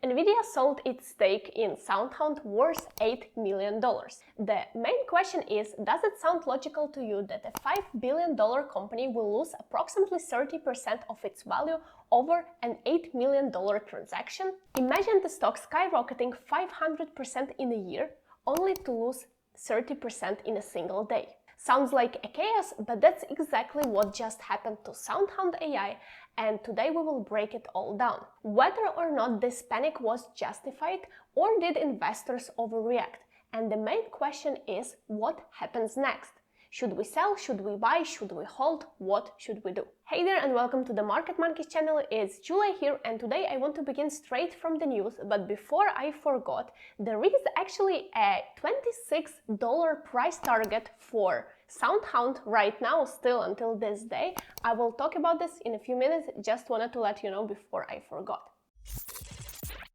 Nvidia sold its stake in SoundHound worth $8 million. The main question is, does it sound logical to you that a $5 billion company will lose approximately 30% of its value over an $8 million transaction? Imagine the stock skyrocketing 500% in a year, only to lose 30% in a single day. Sounds like a chaos, but that's exactly what just happened to SoundHound AI, and today we will break it all down. Whether or not this panic was justified, or did investors overreact? And the main question is, what happens next? Should we sell? Should we buy? Should we hold? What should we do? Hey there and welcome to the Market Monkeys channel. It's Julia here, and today I want to begin straight from the news, but before I forgot, there is actually a $26 price target for SoundHound right now, still until this day. I will talk about this in a few minutes, just wanted to let you know before I forgot.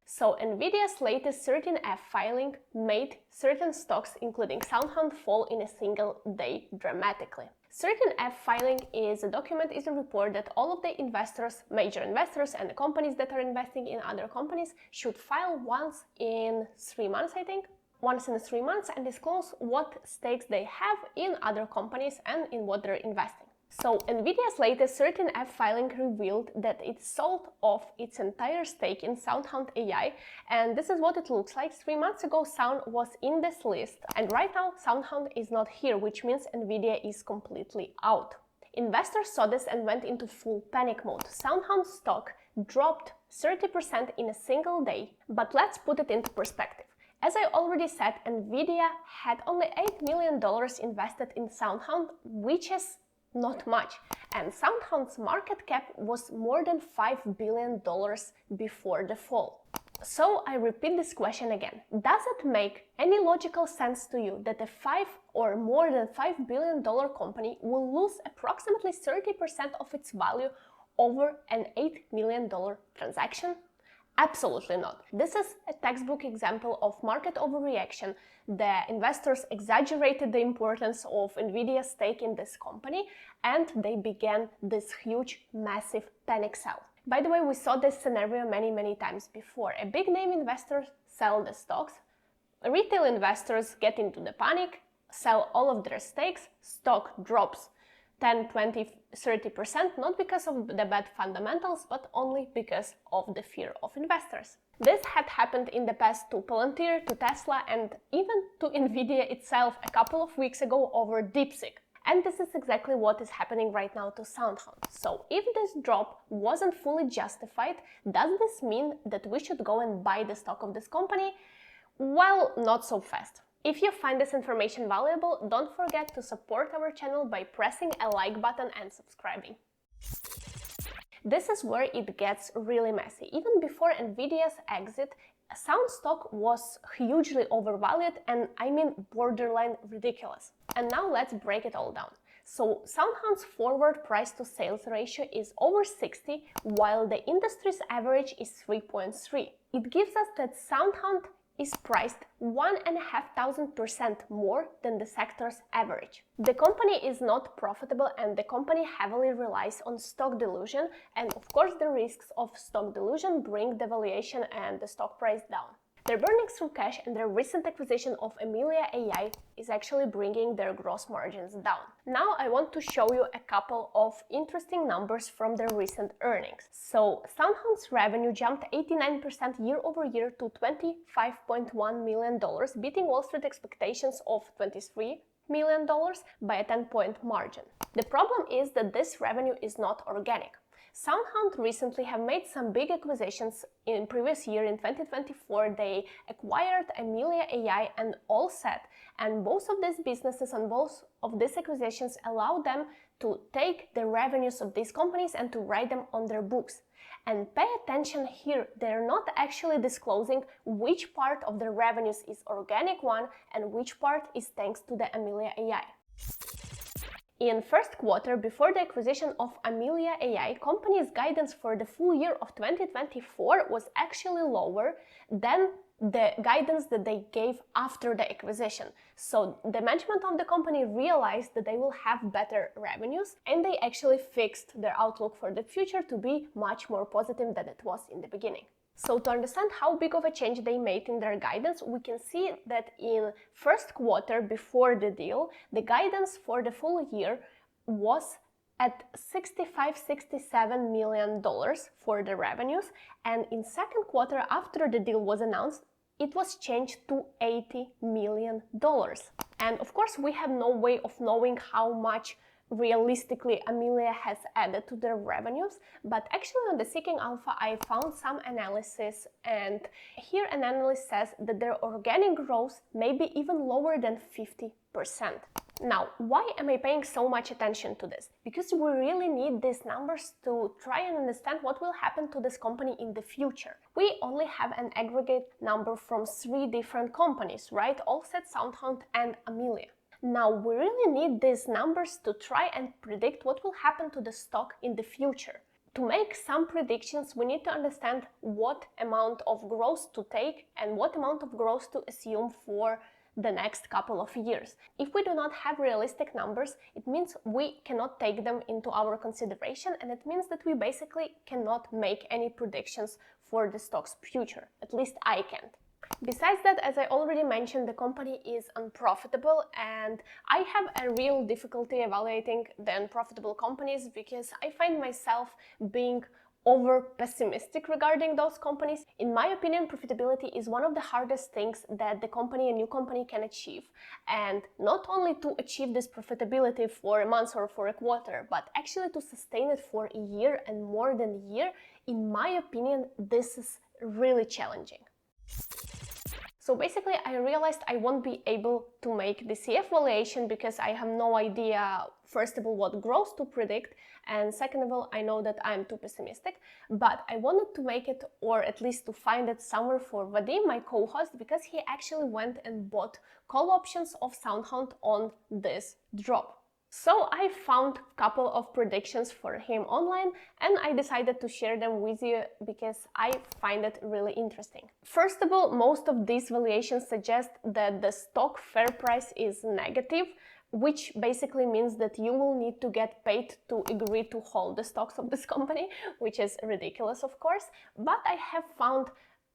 So Nvidia's latest 13F filing made certain stocks, including SoundHound, fall in a single day dramatically. 13F filing is a report that all of the investors, major investors and the companies that are investing in other companies should file once in 3 months, I think. Once in 3 months, and disclose what stakes they have in other companies and in what they're investing. So Nvidia's latest 13F filing revealed that it sold off its entire stake in SoundHound AI, and this is what it looks like. 3 months ago, SOUN was in this list, and right now SoundHound is not here, which means Nvidia is completely out. Investors saw this and went into full panic mode. SoundHound stock dropped 30% in a single day, but let's put it into perspective. As I already said, Nvidia had only $8 million invested in SoundHound, which is not much, and SoundHound's market cap was more than $5 billion before the fall. So I repeat this question again. Does it make any logical sense to you that a $5 or more than $5 billion company will lose approximately 30% of its value over an $8 million transaction? Absolutely not. This is a textbook example of market overreaction. The investors exaggerated the importance of Nvidia's stake in this company, and they began this huge, massive panic sell. By the way, we saw this scenario many times before. A big name investor sell the stocks, retail investors get into the panic, sell all of their stakes, stock drops 10, 20, 30%, not because of the bad fundamentals, but only because of the fear of investors. This had happened in the past to Palantir, to Tesla, and even to Nvidia itself a couple of weeks ago over DeepSeek. And this is exactly what is happening right now to SoundHound. So if this drop wasn't fully justified, does this mean that we should go and buy the stock of this company? Well, not so fast. If you find this information valuable, don't forget to support our channel by pressing a like button and subscribing. This is where it gets really messy. Even before Nvidia's exit, SOUN stock was hugely overvalued, and I mean borderline ridiculous. And now let's break it all down. So SoundHound's forward price to sales ratio is over 60, while the industry's average is 3.3. It gives us that SoundHound is priced 1,500% more than the sector's average. The company is not profitable, and the company heavily relies on stock dilution, and of course the risks of stock dilution bring the valuation and the stock price down. They're burning through cash, and their recent acquisition of Amelia AI is actually bringing their gross margins down. Now I want to show you a couple of interesting numbers from their recent earnings. So SoundHound's revenue jumped 89% year over year to $25.1 million, beating Wall Street expectations of $23 million by a 10-point margin. The problem is that this revenue is not organic. SoundHound recently have made some big acquisitions. In previous year, in 2024, they acquired Amelia AI and Allset, and both of these businesses and both of these acquisitions allow them to take the revenues of these companies and to write them on their books. And pay attention here, they're not actually disclosing which part of the revenues is organic one and which part is thanks to the Amelia AI. In first quarter, before the acquisition of Amelia AI, company's guidance for the full year of 2024 was actually lower than the guidance that they gave after the acquisition. So the management of the company realized that they will have better revenues, and they actually fixed their outlook for the future to be much more positive than it was in the beginning. So to understand how big of a change they made in their guidance, we can see that in first quarter before the deal, the guidance for the full year was at $65-67 million for the revenues, and in second quarter after the deal was announced, it was changed to $80 million. And of course, we have no way of knowing how much realistically Amelia has added to their revenues, but actually on the Seeking Alpha I found some analysis, and here an analyst says that their organic growth may be even lower than 50%. Now, why am I paying so much attention to this? Because we really need these numbers to try and understand what will happen to this company in the future. We only have an aggregate number from 3 different companies, right? Allset, SoundHound and Amelia. Now, we really need these numbers to try and predict what will happen to the stock in the future. To make some predictions, we need to understand what amount of growth to take and what amount of growth to assume for the next couple of years. If we do not have realistic numbers, it means we cannot take them into our consideration, and it means that we basically cannot make any predictions for the stock's future. At least I can't. Besides that, as I already mentioned, the company is unprofitable, and I have a real difficulty evaluating the unprofitable companies because I find myself being over pessimistic regarding those companies. In my opinion, profitability is one of the hardest things that a new company can achieve. And not only to achieve this profitability for a month or for a quarter, but actually to sustain it for a year and more than a year, in my opinion, this is really challenging. So basically, I realized I won't be able to make the CF valuation because I have no idea, first of all, what growth to predict, and second of all, I know that I'm too pessimistic, but I wanted to make it, or at least to find it somewhere for Vadim, my co-host, because he actually went and bought call options of SoundHound on this drop. So I found a couple of predictions for him online, and I decided to share them with you because I find it really interesting. First of all, most of these valuations suggest that the stock fair price is negative, which basically means that you will need to get paid to agree to hold the stocks of this company, which is ridiculous, of course, but I have found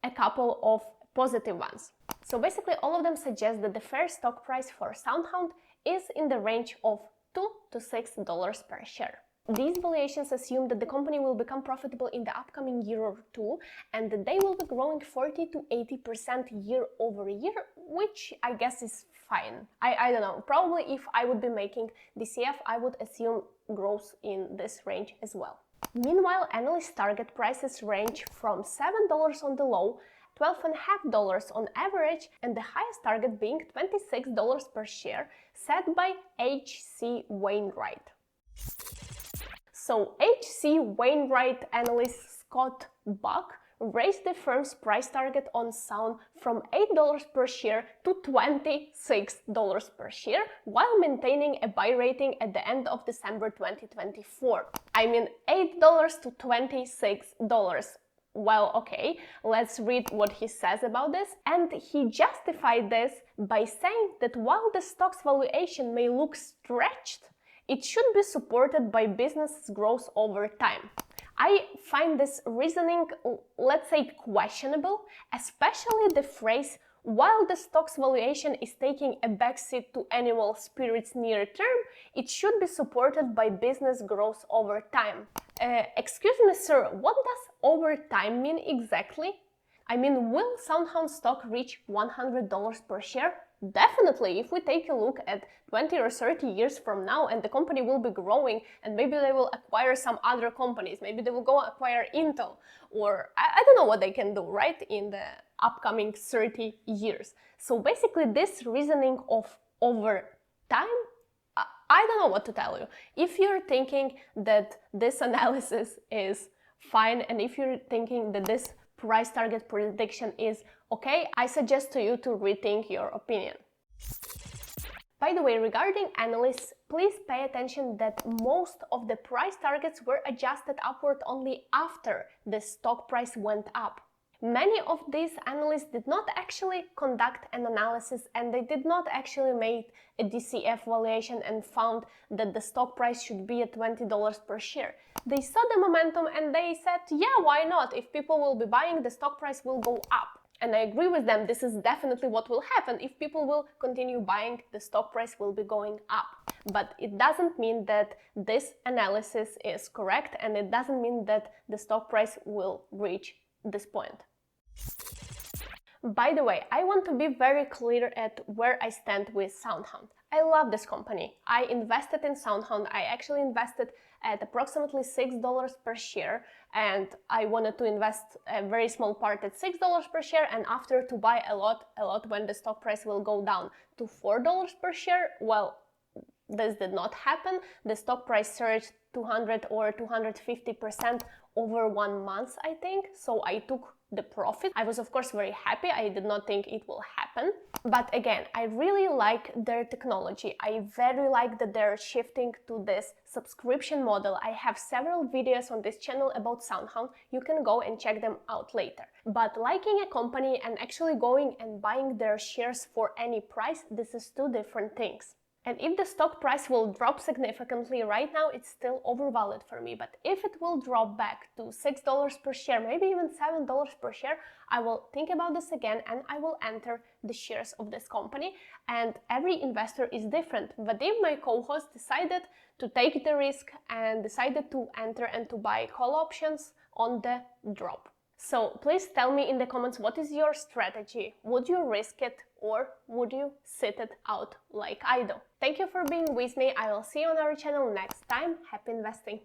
a couple of positive ones. So basically, all of them suggest that the fair stock price for SoundHound is in the range of $2 to $6 per share. These valuations assume that the company will become profitable in the upcoming year or two, and that they will be growing 40 to 80% year over year, which I guess is fine. I don't know, probably if I would be making DCF, I would assume growth in this range as well. Meanwhile, analyst target prices range from $7 on the low, $12.50 on average, and the highest target being $26 per share, set by H.C. Wainwright. So H.C. Wainwright analyst Scott Buck raised the firm's price target on SOUN from $8 per share to $26 per share, while maintaining a buy rating at the end of December 2024. I mean, $8 to $26. Well, okay, let's read what he says about this. And he justified this by saying that while the stock's valuation may look stretched, it should be supported by business growth over time. I find this reasoning, let's say, questionable, especially the phrase, while the stock's valuation is taking a backseat to animal spirits near term, it should be supported by business growth over time. Excuse me, sir, what does over time mean exactly? I mean, will SoundHound stock reach $100 per share? Definitely, if we take a look at 20 or 30 years from now and the company will be growing and maybe they will acquire some other companies, maybe they will go acquire Intel, or I don't know what they can do, right, in the upcoming 30 years. So basically this reasoning of over time, I don't know what to tell you. If you're thinking that this analysis is fine and if you're thinking that this price target prediction is okay, I suggest to you to rethink your opinion. By the way, regarding analysts, please pay attention that most of the price targets were adjusted upward only after the stock price went up. Many of these analysts did not actually conduct an analysis, and they did not actually make a DCF valuation and found that the stock price should be at $20 per share. They saw the momentum and they said, yeah, why not? If people will be buying, the stock price will go up. And I agree with them, this is definitely what will happen. If people will continue buying, the stock price will be going up. But it doesn't mean that this analysis is correct, and it doesn't mean that the stock price will reach this point. By the way, I want to be very clear at where I stand with SoundHound. I love this company. I invested in SoundHound. I actually invested at approximately $6 per share, and I wanted to invest a very small part at $6 per share, and after to buy a lot when the stock price will go down to $4 per share. Well, this did not happen. The stock price surged 200 or 250% over 1 month, I think. So I took the profit. I was of course very happy. I did not think it will happen. But again, I really like their technology. I very like that they're shifting to this subscription model. I have several videos on this channel about SoundHound. You can go and check them out later. But liking a company and actually going and buying their shares for any price, this is two different things. And if the stock price will drop significantly, right now it's still overvalued for me, but if it will drop back to $6 per share, maybe even $7 per share, I will think about this again and I will enter the shares of this company. And every investor is different. Vadim, my co-host, decided to take the risk and decided to enter and to buy call options on the drop. So please tell me in the comments, what is your strategy? Would you risk it or would you sit it out like I do? Thank you for being with me. I will see you on our channel next time. Happy investing!